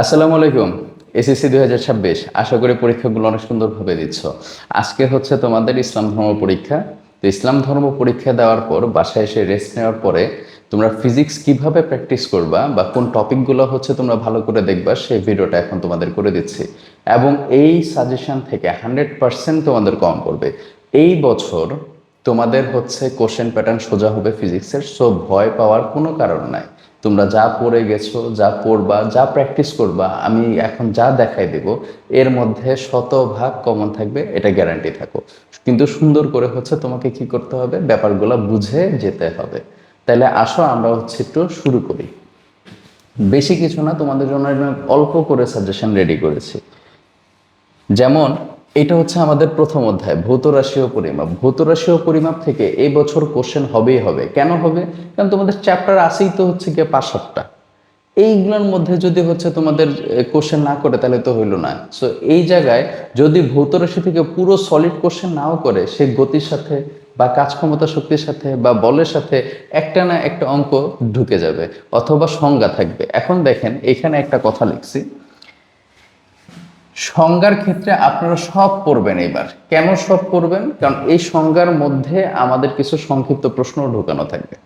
আসসালামু আলাইকুম। এসএসসি 2026, আশা করি পরীক্ষাগুলো অনেক সুন্দরভাবে দিচ্ছ। আজকে হচ্ছে তোমাদের ইসলাম ধর্ম পরীক্ষা। তো ইসলাম ধর্ম পরীক্ষা দেওয়ার পর বাসায় এসে রেস্ট নেওয়ার পরে তোমরা ফিজিক্স কিভাবে প্র্যাকটিস করবা বা কোন টপিকগুলো হচ্ছে তোমরা ভালো করে দেখবা সেই ভিডিওটা এখন তোমাদের করে দিচ্ছি। এবং এই সাজেশন থেকে 100% তোমাদের কম পড়বে। এই বছর তোমাদের হচ্ছে কোশ্চেন প্যাটার্ন সোজা হবে ফিজিক্সের, সো ভয় পাওয়ার কোনো কারণ নাই। তোমরা যা পড়ে গেছো, যা পড়বা, যা প্র্যাকটিস করবা, আমি এখন যা দেখাই দেব এর মধ্যে শতভাগ কমন থাকবে, এটা গ্যারান্টি থাকো। কিন্তু সুন্দর করে হচ্ছে তোমাকে কি করতে হবে, ব্যাপারগুলো বুঝে যেতে হবে। তাহলে আসো আমরা হচ্ছে একটু শুরু করি। বেশি কিছু না, তোমাদের জন্য আমি অল্প করে সাজেশন রেডি করেছি। যেমন এটা হচ্ছে আমাদের প্রথম অধ্যায়, ভৌত রাশি ও পরিমাপ। ভৌত রাশি ও পরিমাপ থেকে এই বছর কোশ্চেন হবেই হবে। কেন হবে? কারণ তোমাদের চ্যাপ্টার আসেই তো হচ্ছে গিয়ে 5-7টা। এইগুলোর মধ্যে যদি হচ্ছে তোমাদের কোশ্চেন না করে তাহলে তো হইলো না। সো এই জায়গায় যদি ভৌত রাশি থেকে পুরো সলিড কোশ্চেন নাও করে, সে গতির সাথে বা কাজ ক্ষমতা শক্তির সাথে বা বলের সাথে একটা না একটা অঙ্ক ঢুকে যাবে, অথবা সংজ্ঞা থাকবে। এখন দেখেন এখানে একটা কথা লিখছি, সংজ্ঞার ক্ষেত্রে আপনারা সব পড়বেন। এবার কেন সব পড়বেন? কারণ এই সংজ্ঞার মধ্যে আমাদের কিছু সংক্ষিপ্ত প্রশ্ন ঢোকানো থাকবে।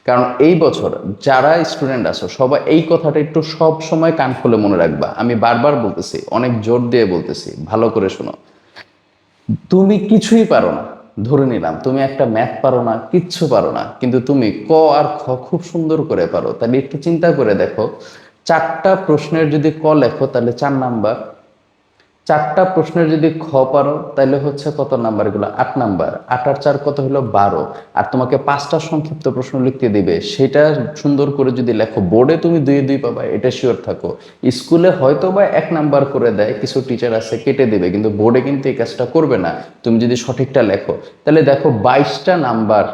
কারণ এই বছর যারা স্টুডেন্ট আছো সবাই এই কথাটা একটু সব সময় কান খুলে মনে রাখবা। আমি বারবার বলতেছি, অনেক জোর দিয়ে বলতেছি, ভালো করে শোনো। তুমি কিছুই পারো না, ধরে নিলাম তুমি একটা ম্যাথ পারো না, কিচ্ছু পারো না, কিন্তু তুমি ক আর খ খুব সুন্দর করে পারো। তাহলে একটু চিন্তা করে দেখো, 4টা প্রশ্নের যদি ক লেখো তাহলে 4 নাম্বার, 4টা প্রশ্নের যদি খ পারো তাহলে হচ্ছে কত নাম্বার? এগুলো 8 নাম্বার। 8 আর 4 কত হলো? 12। আর তোমাকে 5টা সংক্ষিপ্ত প্রশ্ন লিখতে দিবে, সেটা সুন্দর করে যদি লেখো, বোর্ডে তুমি 2-2 পাবা, এটা শিওর থাকো। স্কুলে হয়তো বা 1 নাম্বার করে দেয়, কিছু টিচার আছে কেটে দিবে, কিন্তু বোর্ডে কিন্তু এই কাজটা করবে না তুমি যদি সঠিকটা লেখো। তাহলে দেখো 22টা নাম্বার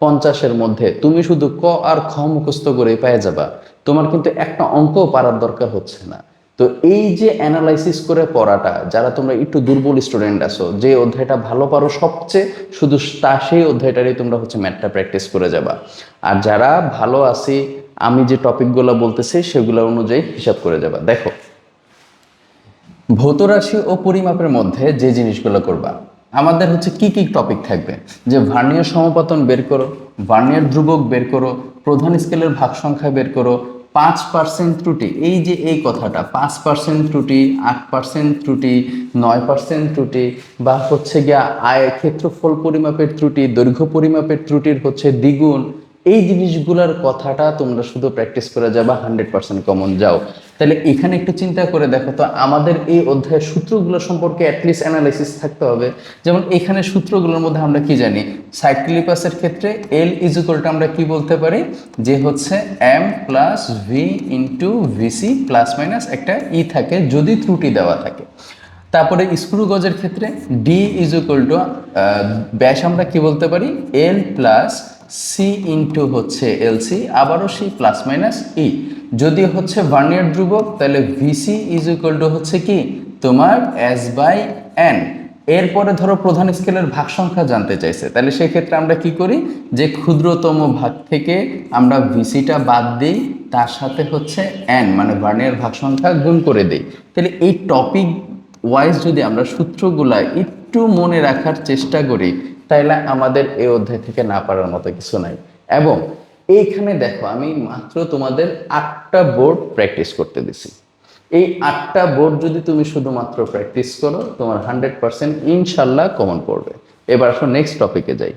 50-এর মধ্যে তুমি শুধু ক আর খ মুখস্থ করেই পেয়ে যাবা। তোমার কিন্তু একটা অঙ্কও পারার দরকার হচ্ছে না। তো এই যে অ্যানালাইসিস করে পড়াটা, যারা তোমরা একটু দুর্বল স্টুডেন্ট আছো, যে অধ্যায়টা ভালো পারো সবচেয়ে, শুধু সেই অধ্যায়টারই তোমরা হচ্ছে ম্যাথটা প্র্যাকটিস করে যাবা। আর যারা ভালো আছি, আমি যে টপিকগুলো বলতেছি সেগুলো অনুযায়ী হিসাব করে যাবা। দেখো, ভৌত রাশি ও পরিমাপের মধ্যে যে জিনিসগুলো করবা, আমাদের হচ্ছে কি কি টপিক থাকবে, যে ভার্নিয়ার সমপতন বের করো, ভার্নিয়ার ধ্রুবক বের করো, প্রধান স্কেলের ভাগ সংখ্যা বের করো, 5% ত্রুটি, এই যে এই কথাটা 5% ত্রুটি, 8% ত্রুটি, 9% ত্রুটি, বা হচ্ছে গিয়া ক্ষেত্রফল পরিমাপের ত্রুটি, দৈর্ঘ্য পরিমাপের ত্রুটির হচ্ছে দ্বিগুণ, এই জিনিসগুলোর কথাটা তোমরা শুধু প্র্যাকটিস করে যাবা, 100% কমন যাও। তাহলে এখানে একটু চিন্তা করে দেখো তো, আমাদের এই অধ্যায়ের সূত্রগুলো সম্পর্কে অ্যাটলিস্ট অ্যানালাইসিস থাকতে হবে। যেমন এখানে সূত্রগুলোর মধ্যে আমরা কি জানি, সাইড ক্লিপাসের ক্ষেত্রে এল ইজ ইকুয়াল টু আমরা কি বলতে পারি, যে হচ্ছে M plus V into VC plus minus একটা ই থাকে যদি ত্রুটি দেওয়া থাকে। তারপরে স্ক্রু গজের ক্ষেত্রে ডি ইজ ইকুয়াল টু ব্যাস আমরা কি বলতে পারি, এল প্লাস সি ইন্টু হচ্ছে এলসি, আবারও সি প্লাস মাইনাস ই। যদি হচ্ছে ভার্নিয়ার ধ্রুবক, তাহলে ভিসি ইজ ইকুয়াল টু হচ্ছে কি তোমার এস বাই এন। এরপরে ধরো প্রধান স্কেলের ভাগ সংখ্যা জানতে চাইছে, তাহলে সেক্ষেত্রে আমরা কি করি, যে ক্ষুদ্রতম ভাগ থেকে আমরা ভিসিটা বাদ দিই, তার সাথে হচ্ছে এন মানে ভার্নিয়ার ভাগ সংখ্যা গুণ করে দিই। তাহলে এই টপিক ওয়াইজ যদি আমরা সূত্রগুলা একটু মনে রাখার চেষ্টা করি, তাইলে আমাদের এই অধ্যায় থেকে না পারার মতো কিছু নাই। এবং এইখানে দেখো, আমি মাত্র তোমাদের 8টা বোর্ড প্র্যাকটিস করতে দিছি। এই 8টা বোর্ড যদি তুমি শুধুমাত্র প্র্যাকটিস করো, তোমার 100% ইনশাল্লাহ কমন পড়বে। এবার আসো নেক্সট টপিকে যাই।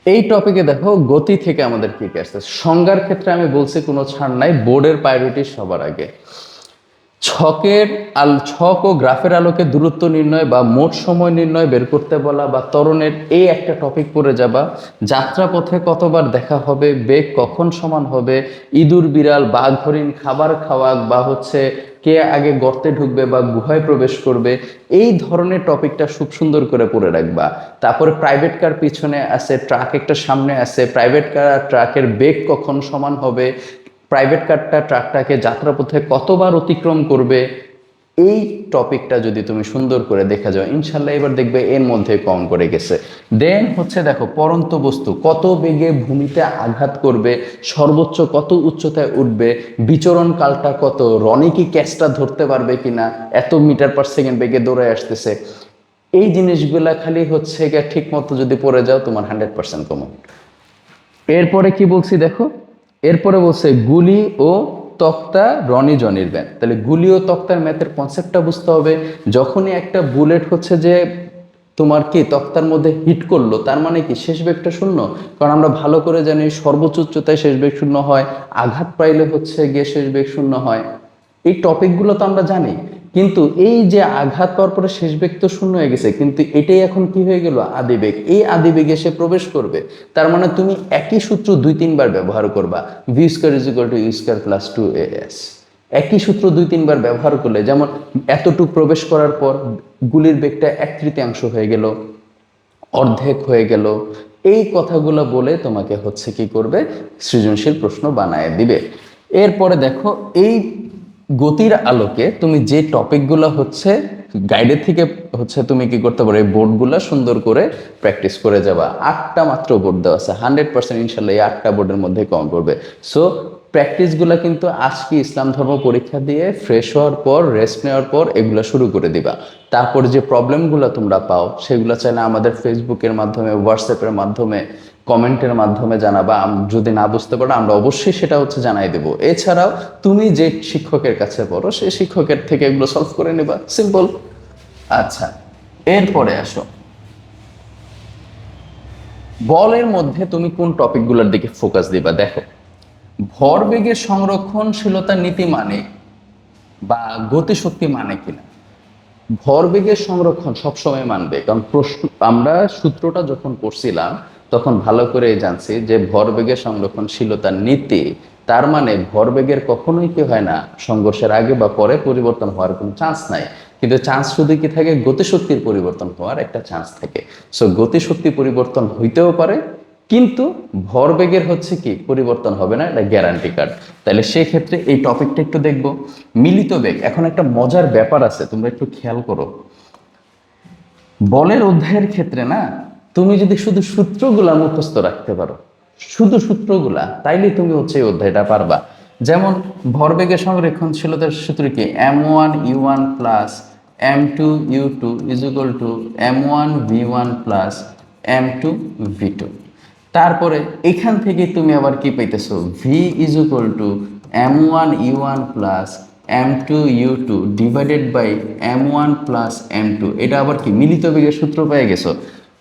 এই টপিকে দেখো, গতি থেকে আমাদের কি কি আসছে। সংজ্ঞার ক্ষেত্রে আমি বলছি কোনো ছাড় নাই, বোর্ডের প্রায়োরিটি সবার আগে। ছক ও গ্রাফের আলোকে দূরত্ব নির্ণয় বা মোট সময় নির্ণয় বের করতে বলা, বা ত্বরণের এই একটা টপিক পড়ে যাবা। যাত্রাপথে কতবার দেখা হবে, বেগ কখন সমান হবে, ইঁদুর বিড়াল বাঘ হরিণ খাবার খাওয়া, বা হচ্ছে কে আগে গর্তে ঢুকবে বা গুহায় প্রবেশ করবে, এই ধরনের টপিকটা খুব সুন্দর করে পড়ে রাখবা। তারপরে প্রাইভেট কার পিছনে আছে, ট্রাক একটা সামনে আছে, প্রাইভেট কার আর ট্রাকের বেগ কখন সমান হবে, প্রাইভেট কারটা ট্রাকটাকে যাত্রাপথে কতবার অতিক্রম করবে, এই টপিকটা যদি তুমি সুন্দর করে দেখা যাও, ইনশাল্লাহ এবার দেখবে এর মধ্যে কম করে গেছে। দেন হচ্ছে দেখো পরন্ত বস্তু কত বেগে ভূমিতে আঘাত করবে, সর্বোচ্চ কত উচ্চতায় উঠবে, বিচরণ কালটা কত, রনি কি ক্যাচটা ধরতে পারবে কিনা, এত মিটার পার সেকেন্ড বেগে দৌড়ে আসতেছে। এই জিনিসগুলা খালি হচ্ছে গিয়ে ঠিক মতো যদি পড়ে যাও তোমার 100% কমন। এরপরে কি বলছি দেখো, এরপরে বলছে গুলি ও তক্তা রনি জনির ম্যাথ। তাহলে গুলি ও তক্তার ম্যাথের কনসেপ্টটা বুঝতে হবে। যখনই একটা বুলেট হচ্ছে যে তোমার কি তক্তার মধ্যে হিট করলো, তার মানে কি শেষ বেগটা শূন্য। কারণ আমরা ভালো করে জানি সর্বোচ্চ উচ্চতায় শেষ বেগ শূন্য হয়, আঘাত পাইলে হচ্ছে গিয়ে শেষ বেগ শূন্য হয়। এই টপিকগুলো তো আমরা জানি, কিন্তু এই যে আঘাত পাওয়ার পরে শেষ বেগ তো শূন্য হয়ে গেছে, কিন্তু এটাই এখন কি হয়ে গেল, আদিবেগ। এই আদিবেগে সে প্রবেশ করবে, তার মানে তুমি একই সূত্র 2-3 বার ব্যবহার করবা, V square is equal to U square plus 2as। একই সূত্র 2-3 বার ব্যবহার করলে, যেমন এতটুকু প্রবেশ করার পর গুলির বেগটা 1/3 হয়ে গেল, অর্ধেক হয়ে গেল, এই কথাগুলো বলে তোমাকে হচ্ছে কি করবে, সৃজনশীল প্রশ্ন বানায় দিবে। এরপরে দেখো এই গতির আলোকে তুমি যে টপিকগুলো হচ্ছে গাইডের থেকে হচ্ছে তুমি কি করতে পারো, এই বোর্ডগুলো সুন্দর করে প্র্যাকটিস করে যাবা। 8টা মাত্র বোর্ড দেওয়া আছে, 100% ইনশাল্লাহ এই 8টা বোর্ডের মধ্যে কম করবে। সো প্র্যাকটিসগুলো কিন্তু আজকে ইসলাম ধর্ম পরীক্ষা দিয়ে ফ্রেশ হওয়ার পর, রেস্ট নেওয়ার পর এগুলো শুরু করে দিবা। তারপর যে প্রবলেমগুলো তোমরা পাও সেগুলো চাইলে আমাদের ফেসবুকের মাধ্যমে, হোয়াটসঅ্যাপের মাধ্যমে, কমেন্টের মাধ্যমে জানাবা। যদি না বুঝতে পারো আমরা অবশ্যই সেটা হচ্ছে জানাই দেবো। এছাড়াও তুমি যে শিক্ষকের কাছে পড়ো সেই শিক্ষকের থেকে এগুলো সলভ করে নেবা, সিম্পল। আচ্ছা, এরপরে আসো, বলের মধ্যে তুমি কোন টপিকগুলোর দিকে ফোকাস দিবা। দেখো ভরবেগের সংরক্ষণশীলতা নীতি মানে বা গতিশক্তি মানে কিনা, ভরবেগের সংরক্ষণ সবসময় মানবে। কারণ প্রশ্ন আমরা সূত্রটা যখন পড়ছিলাম তখন ভালো করে জানছি যে ভরবেগের সংরক্ষণশীলতার নীতি, তার মানে ভরবেগের কখনোই কি হয় না, সংঘর্ষের আগে বা পরে পরিবর্তন হওয়ার কোনো চান্স নাই। কিন্তু চান্স শুধু কি থাকে, গতিশক্তির পরিবর্তন হওয়ার একটা চান্স থাকে। সো গতিশক্তি পরিবর্তন হইতেও পারে, কিন্তু ভরবেগের হচ্ছে কি পরিবর্তন হবে না, এটা গ্যারান্টি কার্ড। তাহলে সেই ক্ষেত্রে এই টপিকটা একটু দেখবো, মিলিত বেগ। এখন একটা মজার ব্যাপার আছে, তোমরা একটু খেয়াল করো। বলের অধ্যায়ের ক্ষেত্রে না, তুমি যদি শুধু সূত্রগুলা মুখস্থ রাখতে পারো, শুধু সূত্রগুলা, তাইলে তুমি হচ্ছে এই অধ্যায়টা পারবা। যেমন ভরবেগের সংরক্ষণশীলতার সূত্র কি, m1u1 plus m2u2 is equal to m1v1 plus m2v2। তারপরে এখান থেকে তুমি আবার কি পাইতেছো, V is equal to m1u1 plus m2u2 by by m1 plus m2। এটা আবার কি মিলিত বেগের সূত্র পেয়ে গেছো।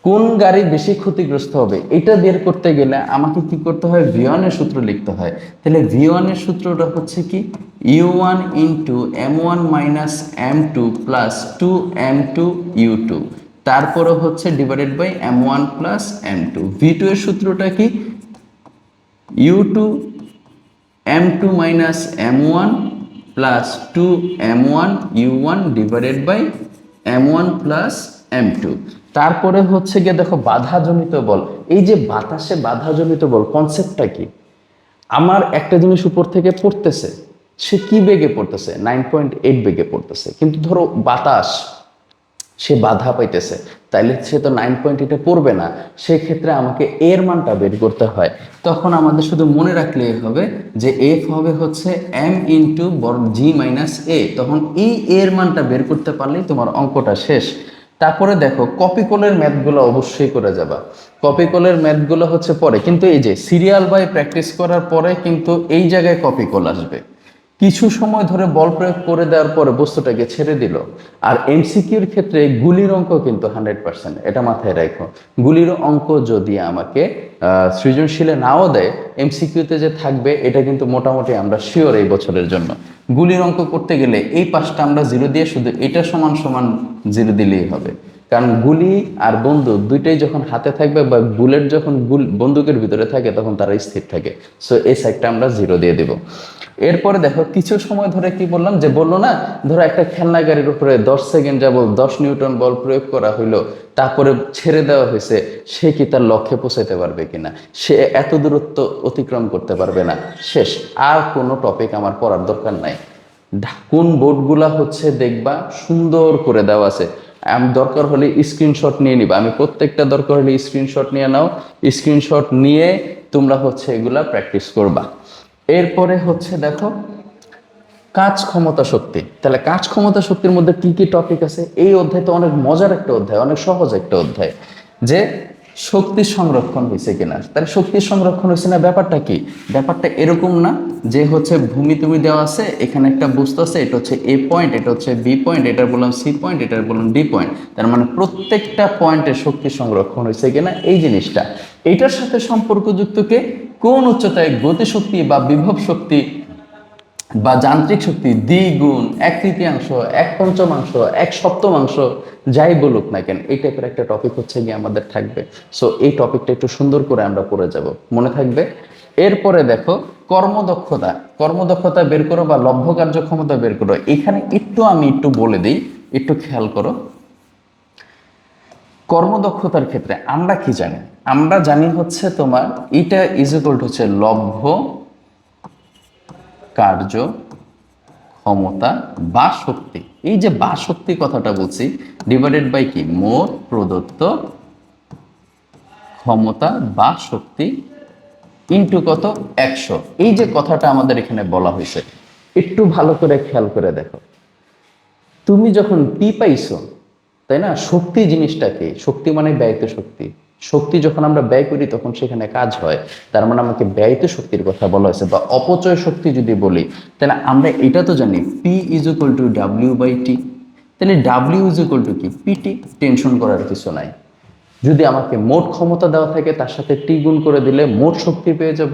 কোন গাড়ি বেশি ক্ষতিগ্রস্ত হবে এটা বের করতে গেলে আমাকে কি করতে হয়, v1 এর সূত্র লিখতে হয়। তাহলে v1 এর সূত্রটা হচ্ছে কি, u1 into m1 minus m2 plus 2m2u2, তারপরে হচ্ছে divided by m1 plus m2। v2 এর সূত্রটা কি, u2 m2 minus m1 plus 2m1 u1 divided by m1 plus m2। তারপরে হচ্ছে গিয়ে দেখো বাধাজনিত বল। এই যে বাতাসে বাধাজনিত বল কনসেপ্টটা কি, আমার একটা জিনিস উপর থেকে পড়তেছে, সে কি বেগে পড়তেছে, 9.8 বেগে পড়তেছে, কিন্তু ধরো বাতাস, সে বাধা পাইতেছে, তাইলে সে তো 9.8 পড়বে না। সেক্ষেত্রে আমাকে এর মানটা বের করতে হয়। তখন আমাদের শুধু মনে রাখলেই হবে যে এফ হবে হচ্ছে এম ইন্টু জি মাইনাস এ। তখন এই এর মানটা বের করতে পারলেই তোমার অঙ্কটা শেষ। তারপরে দেখো কপিকলের ম্যাথগুলো অবশ্যই করে যাবা। কপিকলের ম্যাথগুলো হচ্ছে পরে, কিন্তু এই যে সিরিয়াল বাই প্র্যাকটিস করার পরে কিন্তু এই জায়গায় কপিকল আসবে। কিছু সময় ধরে বল প্রয়োগ করে দেওয়ার পরে বস্তুটাকে ছেড়ে দিল। আর এমসিকিউর ক্ষেত্রে গুলির অঙ্ক কিন্তু 100%, এটা মাথায় রাখো। গুলির অঙ্ক যদি আমাকে সৃজনশীলে নাও দেয়, এমসিকিউতে যে থাকবে এটা কিন্তু মোটামুটি আমরা শিওর এই বছরের জন্য। গুলির অঙ্ক করতে গেলে এই পাশটা আমরা 0 দিয়ে শুধু এটা সমান সমান 0 দিলেই হবে। কারণ গুলি আর বন্দুক দুইটাই যখন হাতে থাকবে বা বুলেট যখন বন্দুকের ভিতরে থাকে তখন তারা স্থির থাকে। সো এই সাইডটা আমরা 0 দিয়ে দেব। এরপরে দেখো কিছু সময় ধরে কি বললাম, যে বললো না, ধরো একটা খেলনা গাড়ির উপরে 10 সেকেন্ড যাবত 10 নিউটন বল প্রয়োগ করা হইলো, তারপরে ছেড়ে দেওয়া হয়েছে, সে কি তার লক্ষ্যে পৌঁছাতে পারবে কিনা, সে এত দূরত্ব অতিক্রম করতে পারবে না, শেষ। আর কোনো টপিক আমার পড়ার দরকার নাই। কোন বোর্ডগুলা হচ্ছে দেখবা সুন্দর করে দেওয়া আছে। আমি দরকার হলে স্ক্রিনশট নিয়ে নিবা, আমি প্রত্যেকটা দরকার হলে স্ক্রিনশট নিয়ে নাও, স্ক্রিনশট নিয়ে তোমরা হচ্ছে এগুলা প্র্যাকটিস করবা। এরপরে হচ্ছে দেখো কাজ ক্ষমতা শক্তি। তাহলে কাজ ক্ষমতা শক্তির মধ্যে কি কি টপিক আছে? এই অধ্যায় তো অনেক মজার একটা অধ্যায়, অনেক সহজ একটা অধ্যায়, যে শক্তি সংরক্ষণ হয়েছে কিনা। তাহলে শক্তি সংরক্ষণ হয়েছে না, ব্যাপারটা কি? ব্যাপারটা এরকম না যে হচ্ছে ভূমি তুমি দেওয়া আছে, এখানে একটা বস্তু আছে, এটা হচ্ছে এ পয়েন্ট, এটা হচ্ছে বি পয়েন্ট, এটার বললাম সি পয়েন্ট, এটার বললাম ডি পয়েন্ট। তার মানে প্রত্যেকটা পয়েন্টে শক্তি সংরক্ষণ হয়েছে কিনা এই জিনিসটা। এইটার সাথে সম্পর্কযুক্ত কে? কোন উচ্চতায় গতিশক্তি বা বিভব শক্তি বা যান্ত্রিক শক্তি দ্বিগুণ, এক তৃতীয়াংশ, এক পঞ্চমাংশ, এক সপ্তমাংশ, যাই বলুক না কেন, এই টাইপের একটা টপিক হচ্ছে গিয়ে আমাদের থাকবে। সো এই টপিকটা একটু সুন্দর করে আমরা পড়ে যাব, মনে থাকবে। এরপরে দেখো কর্মদক্ষতা। কর্মদক্ষতা বের করো বা লব্ধ কার্যক্ষমতা বের করো। এখানে আমি একটু বলে দিই, একটু খেয়াল করো। কর্মদক্ষতার ক্ষেত্রে আমরা কি জানি? আমরা জানি হচ্ছে তোমার এটা ইজ ইকুয়াল টু হচ্ছে লব্ধ কার্য ক্ষমতা বা শক্তি। এই যে বা শক্তি কথাটা বলছি, ডিভাইডেড বাই কি? মোট প্রদত্ত ক্ষমতা বা শক্তি ইন্টু কত? 100। এই যে কথাটা আমাদের এখানে বলা হয়েছে, একটু ভালো করে খেয়াল করে দেখো। তুমি যখন পি পাইছো, তাই না? শক্তি জিনিসটা কি? শক্তি মানে ব্যয়িত শক্তি। শক্তি যখন আমরা ব্যয় করি তখন সেখানে কাজ হয়। তার মানে আমাকে ব্যয়িত শক্তির কথা বলা হয়েছে, বা অপচয় শক্তি যদি বলি, তাহলে আমরা এটা তো জানি P is equal to W by T. তাহলে ডাব্লিউ ইজ ইকুয়াল টু কি? পিটি। টেনশন করার কিছু নাই। যদি আমাকে মোট ক্ষমতা দেওয়া থাকে তার সাথে টি গুণ করে দিলে মোট শক্তি পেয়ে যাব।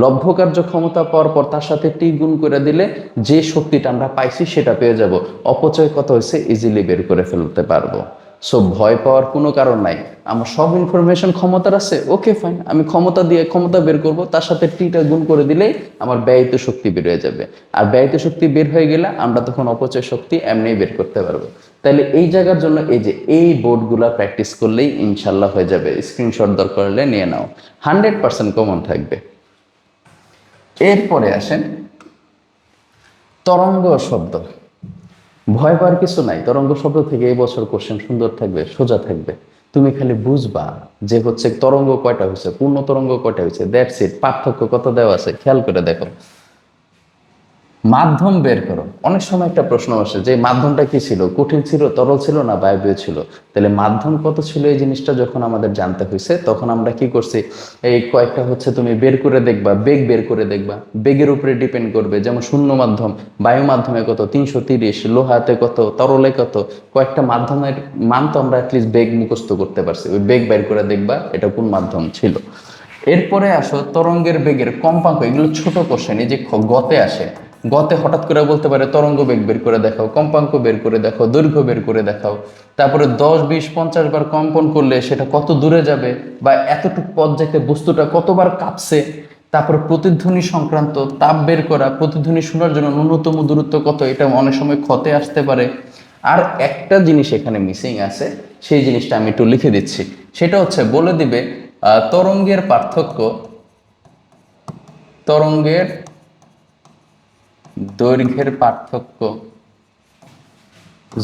লব্ধ কার্য ক্ষমতা পাওয়ার পর তার সাথে টি গুণ করে দিলে যে শক্তিটা আমরা পাইছি সেটা পেয়ে যাব। অপচয় কত হয়েছে ইজিলি বের করে ফেলতে পারবো। সো ভয় পাওয়ার কোনো কারণ নাই। আমার সব ইনফরমেশন ক্ষমতার আছে, ওকে ফাইন, আমি ক্ষমতা দিয়ে ক্ষমতা বের করব, তার সাথে টিটা গুণ করে দিলেই আমার ব্যয়িত শক্তি বের হয়ে যাবে। আর ব্যয়িত শক্তি বের হয়ে গেলে আমরা তখন অপচয় শক্তি এমনিই বের করতে পারবো। তাহলে এই জায়গার জন্য এই যে এই বোর্ডগুলা প্র্যাকটিস করলেই ইনশাল্লাহ হয়ে যাবে। স্ক্রিনশট দরকার হলে নিয়ে নাও, 100% কমন থাকবে। এরপরে আসেন তরঙ্গ শব্দ। ভয় পাওয়ার কিছু নাই, তরঙ্গ শব্দ থেকে এই বছর কোশ্চেন সুন্দর থাকবে, সোজা থাকবে। তুমি খালি বুঝবা যে হচ্ছে তরঙ্গ কয়টা হয়েছে, পূর্ণ তরঙ্গ কয়টা হয়েছে, দ্যাটস ইট। পার্থক্য কত দেওয়া আছে খেয়াল করে দেখো। মাধ্যম বের করো। অনেক সময় একটা প্রশ্ন আসে যে মাধ্যমটা কি ছিল, কঠিন ছিল, তরল ছিল না বায়বীয় ছিল। তাহলে মাধ্যম কত ছিল এই জিনিসটা যখন আমাদের জানতে হয়েছে, তখন আমরা কি করছি, এই কয়েকটা হচ্ছে তুমি বের করে দেখবা, বেগ বের করে দেখবা। বেগের উপরে ডিপেন্ড করবে, যেমন শূন্য মাধ্যম, বায়ু মাধ্যমে কত 330, লোহাতে কত, তরলে কত, কয়েকটা মাধ্যমের মান তো আমরা অ্যাটলিস্ট বেগ মুখস্থ করতে পারছি। ওই বেগ বের করে দেখবা এটা কোন মাধ্যম ছিল। এরপরে আসো তরঙ্গের বেগের কম্পাঙ্ক। এগুলো ছোট কোশ্চেন, এই যে গতে আসে, গতে হঠাৎ করে বলতে পারে তরঙ্গ বেগ বের করে দেখাও, কম্পাঙ্ক বের করে দেখাও, দৈর্ঘ্য বের করে দেখাও। তারপরে 10, 20, 50 বার কম্পন করলে সেটা কত দূরে যাবে, বা এতটুকু পথ যেতে বস্তুটা কতবার কাঁপছে। তারপরে প্রতিধ্বনি সংক্রান্ত তাপ বের করা, প্রতিধ্বনি শোনার জন্য ন্যূনতম দূরত্ব কত, এটা অনেক সময় ক্ষতে আসতে পারে। আর একটা জিনিস এখানে মিসিং আছে, সেই জিনিসটা আমি একটু লিখে দিচ্ছি। সেটা হচ্ছে বলে দিবে তরঙ্গের পার্থক্য, তরঙ্গের দৈর্ঘ্যের পার্থক্য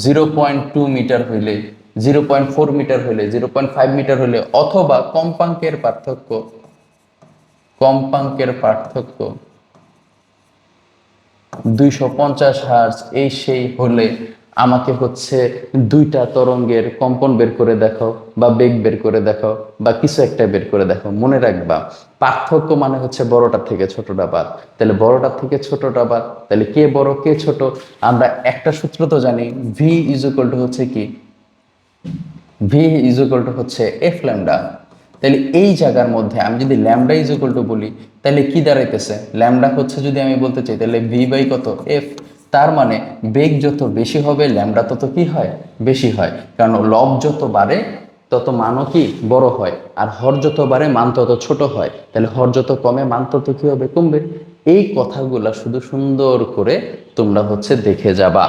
0.2 মিটার হইলে, 0.4 মিটার হইলে, 0.5 মিটার হইলে, অথবা কম্পাঙ্কের পার্থক্য, কম্পাঙ্কের পার্থক্য 250 হার্জ এই সেই হলে আমাকে হচ্ছে দুইটা তরঙ্গের কম্পন বের করে দেখাও, বা বেগ বের করে দেখাও, বা কিছু একটা বের করে দেখাও। মনে রাখবা পার্থক্য মানে হচ্ছে বড়টার থেকে ছোটটা বাদ। তাহলে বড়টার থেকে ছোটটা বাদ, তাহলে কে বড় কে ছোট? আমরা একটা সূত্র তো জানি, ভি ইজ ইকুয়াল টু হচ্ছে কি? ভি ইজ ইকুয়াল টু হচ্ছে এফ ল্যামডা। তাহলে এই জায়গার মধ্যে আমি যদি ল্যামডা ইজ ইকুয়াল টু বলি, তাহলে কি দাঁড়াইতেছে? ল্যামডা হচ্ছে যদি আমি বলতে চাই, তাহলে ভি বাই কত? এফ। তার মানে বেগ যত বেশি হবে ল্যামডা তত কি হয়? বেশি হয়। কারণ লব যত বাড়ে তত মানও কি? বড় হয়। আর হর যত বাড়ে মান তত ছোট হয়। তাহলে হর যত কমে মান তত কি হবে? কমবে। এই কথাগুলা শুধু সুন্দর করে তোমরা হচ্ছে দেখে যাবা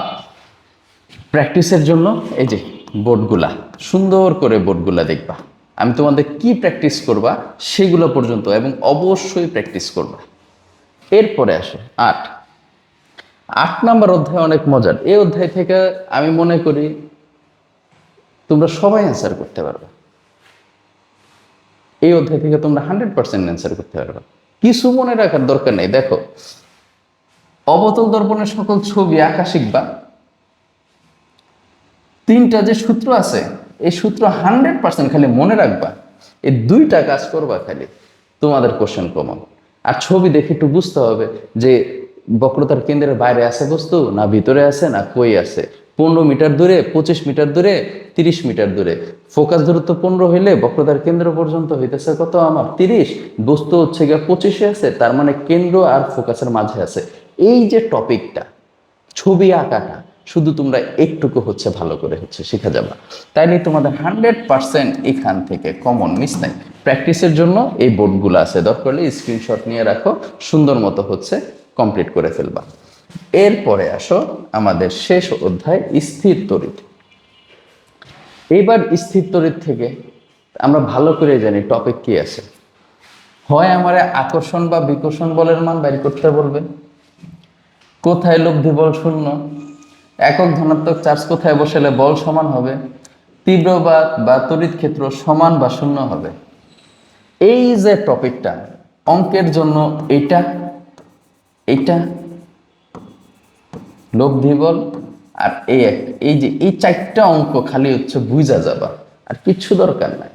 প্র্যাকটিসের জন্য। এই যে বোর্ডগুলা, সুন্দর করে বোর্ডগুলা দেখবা। আমি তোমাদের কি প্র্যাকটিস করবা সেগুলো পর্যন্ত, এবং অবশ্যই প্র্যাকটিস করবা। এরপরে আসে 8, 8 নাম্বার অধ্যায় অনেক মজার। এই অধ্যায় থেকে আমি মনে করি তোমরা সবাই অ্যান্সার করতে পারবে। এই অধ্যায় থেকে তোমরা 100% অ্যান্সার করতে পারবে, কিছু মনে রাখার দরকার নেই। দেখো, অবতল দর্পণের সকল ছবি আঁকা শিখবা। 3টা যে সূত্র আছে, এই সূত্র 100% খালি মনে রাখবা। এই 2টা কাজ করবা খালি, তোমাদের কোশ্চেন কমন। আর ছবি দেখে একটু বুঝতে হবে যে বক্রতার কেন্দ্রের বাইরে আছে বস্তু, না ভিতরে আছে, না কই আছে। 15 মিটার দূরে, 25 মিটার দূরে, 30 মিটার দূরে। ফোকাস দূরত্ব 15 হইলে বক্রতার কেন্দ্র পর্যন্ত হইতেছে কত আমার 30, বস্তু হচ্ছে গিয়ে 25-এ আছে, তার মানে কেন্দ্র আর ফোকাসের মাঝে আছে। এই যে টপিকটা ছবি আঁকাটা শুধু তোমরা একটুকু হচ্ছে ভালো করে হচ্ছে শিখে যাবা, তাইলে তোমাদের 100% এখান থেকে কমন মিস নাই। প্র্যাকটিসের জন্য এই বোর্ডগুলো আছে, দরকার হলে স্ক্রিনশট নিয়ে রাখো, সুন্দর মতো হচ্ছে কমপ্লিট করে ফেলবা। এরপরে আসো আমাদের শেষ অধ্যায় স্থির তড়িৎ। এইবার স্থির তড়িৎ থেকে আমরা ভালো করে জানি টপিক কি আছে। হয় আমারে আকর্ষণ বা বিকর্ষণ বলের মান বের করতে বলবে, কোথায় লব্ধি বল শূন্য, একক ধনাত্মক চার্জ কোথায় বসালে বল সমান হবে, তীব্রবাদ বা তড়িৎ ক্ষেত্র সমান বা শূন্য হবে। এই যে টপিকটা অঙ্কের জন্য এইটা এইটা লব্ধি বল আর এই যে এই 4টা অঙ্ক খালি হচ্ছে বুঝা যাবা, আর কিচ্ছু দরকার নাই।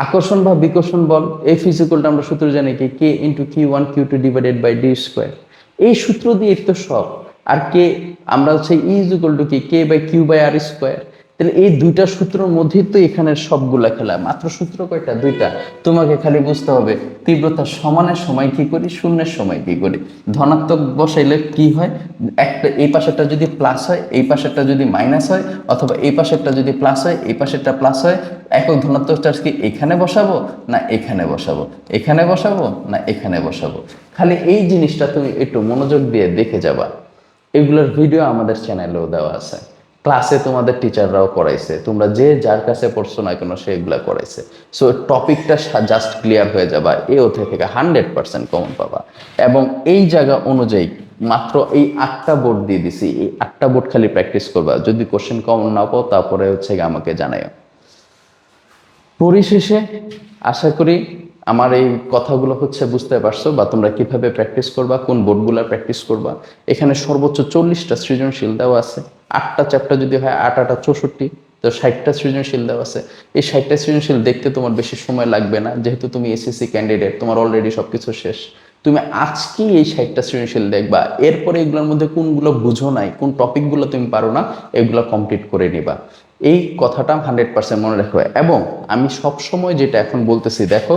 আকর্ষণ বা বিকর্ষণ বল, এই ফিজিক্যালটা আমরা সূত্র জানি কি, K into Q1 Q2 divided by D square. এই সূত্র দিয়ে তো সব। আর কে আমরা হচ্ছে ই ইজ ইকুয়াল টু কি, K by Q by R square. তাহলে এই 2টা সূত্রের মধ্যেই তো এখানে সবগুলা খেলা। মাত্র সূত্র কয়টা? 2টা। তোমাকে খালি বুঝতে হবে তীব্রতা সমানের সময় কি করি, শূন্যের সময় কি করি। ধনাত্মক বসাইলে কি হয়, একটা এই পাশেরটা যদি প্লাস হয়, এই পাশেরটা যদি মাইনাস হয়, অথবা এই পাশেরটা যদি প্লাস হয়, এই পাশেরটা প্লাস হয়, একক ধনাত্মক চার্জ কি এখানে বসাবো না এখানে বসাবো, এখানে বসাবো না এখানে বসাবো। খালি এই জিনিসটা তুমি একটু মনোযোগ দিয়ে দেখে যাবা। এগুলোর ভিডিও আমাদের চ্যানেলেও দেওয়া আছে, ক্লাসে তোমাদের টিচাররাও করাইছে, তোমরা যে যার কাছে পড়ছো না কেন সে এগুলা করাইছে। সো টপিকটা জাস্ট ক্লিয়ার হয়ে যাবা, এই অধ্যায় থেকে 100% কমন পাবা। এবং এই জায়গা অনুযায়ী মাত্র এই 8টা বোর্ড দিয়ে দিছি, এই 8টা বোর্ড খালি প্র্যাকটিস করবা। যদি কোশ্চেন কমন না পাও তারপরে হচ্ছে আমাকে জানাইও। পরিশেষে আশা করি আমার এই কথাগুলো হচ্ছে বুঝতে পারছো, বা তোমরা কিভাবে প্র্যাকটিস করবা, কোন বোর্ডগুলো প্র্যাকটিস করবা। এখানে সর্বোচ্চ 40টা সৃজনশীল দেওয়া আছে। 8টা চ্যাপ্টার যদি হয় 8 8 64, তো 60টা সৃজনশীল দেওয়া আছে। এই 60টা সৃজনশীল দেখতে তোমার বেশি সময় লাগবে না, যেহেতু তুমি এসএসসি ক্যান্ডিডেট, তোমার অলরেডি সবকিছু শেষ। তুমি আজকেই এই 60টা সৃজনশীল দেখবা, এরপরে এগুলোর মধ্যে কোনগুলো বুঝো নাই, কোন টপিকগুলো তুমি পারো না, এগুলো কমপ্লিট করে নিবা। এই কথাটা 100% মনে রাখবে। এবং আমি সব সময় যেটা এখন বলতেছি, দেখো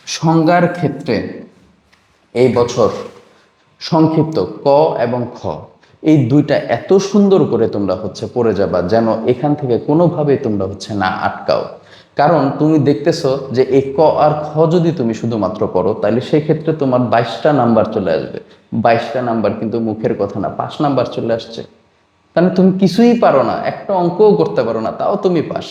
সংজ্ঞার ক্ষেত্রে এই বছর সংক্ষিপ্ত ক এবং খ এই 2টা এত সুন্দর করে তোমরা হচ্ছে পড়ে যাবা, যেন এখান থেকে কোনোভাবে তোমরা হচ্ছে না আটকাও। কারণ তুমি দেখতেছো যে এই ক আর খ যদি তুমি শুধুমাত্র পড়ো, তাহলে সেই ক্ষেত্রে তোমার 22টা নাম্বার চলে আসবে। 22টা নাম্বার কিন্তু মুখের কথা না, 5 নাম্বার চলে আসছে। তাহলে তুমি কিছুই পারো না, একটা অঙ্কও করতে পারো না, তাও তুমি পাস।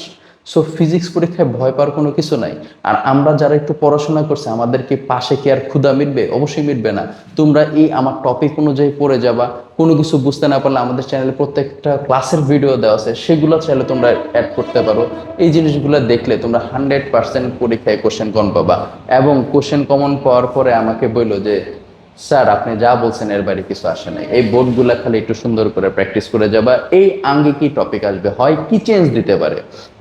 সো ফিজিক্স পরীক্ষায় ভয় পাওয়ার কোনো কিছু নাই। আর আমরা যারা একটু পড়াশোনা করছি, আমাদের কি পাশে কি আর ক্ষুধা মিটবে? অবশ্যই মিটবে না। তোমরা এই আমার টপিক অনুযায়ী পড়ে যাবা। কোনো কিছু বুঝতে না পারলে আমাদের চ্যানেলে প্রত্যেকটা ক্লাসের ভিডিও দেওয়া আছে, সেগুলো চাইলে তোমরা অ্যাড করতে পারো। এই জিনিসগুলো দেখলে তোমরা 100% পরীক্ষায় কোশ্চেন কমন পাবা। এবং কোশ্চেন কমন পাওয়ার পরে আমাকে বললো যে স্যার আপনি যা বলছেন এর বাইরে কিছু আসে নাই। এই বোর্ডগুলো খালি একটু সুন্দর করে প্র্যাকটিস করে যাবা। এই আঙ্গিকই টপিক আসবে, হয় কি চেঞ্জ দিতে পারে।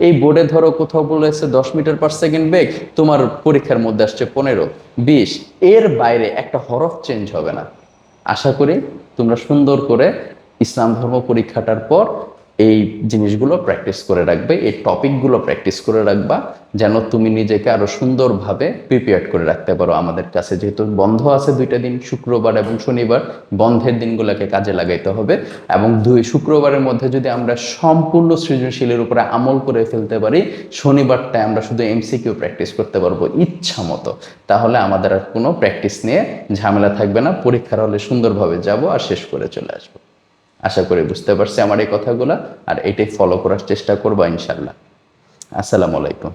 এই বোর্ডে ধরো কোথাও বলেছে 10 মিটার পার সেকেন্ড বেগ, তোমার পরীক্ষার মধ্যে আসছে 15 20, এর বাইরে একটা হরফ চেঞ্জ হবে না। আশা করি তোমরা সুন্দর করে ইসলাম ধর্ম পরীক্ষাটার পর এই জিনিসগুলো প্র্যাকটিস করে রাখবে, এই টপিকগুলো প্র্যাকটিস করে রাখবা, যেন তুমি নিজেকে আরো সুন্দরভাবে প্রিপেয়ার করে রাখতে পারো। আমাদের কাছে যেহেতু বন্ধ আছে 2টা দিন, শুক্রবার এবং শনিবার, বন্ধের দিনগুলোকে কাজে লাগাইতে হবে। এবং শুক্রবারের মধ্যে যদি আমরা সম্পূর্ণ সৃজনশীলের উপরে আমল করে ফেলতে পারি, শনিবারটায় আমরা শুধু এমসিকিউ প্র্যাকটিস করতে পারবো ইচ্ছা মতো। তাহলে আমাদের আর কোনো প্র্যাকটিস নিয়ে ঝামেলা থাকবে না, পরীক্ষার হলে সুন্দরভাবে যাব আর শেষ করে চলে আসবো। আশা করি বুঝতে পারছি আমার এই কথাগুলো, আর এটাই ফলো করার চেষ্টা করবো ইনশাল্লাহ। আসসালামু আলাইকুম।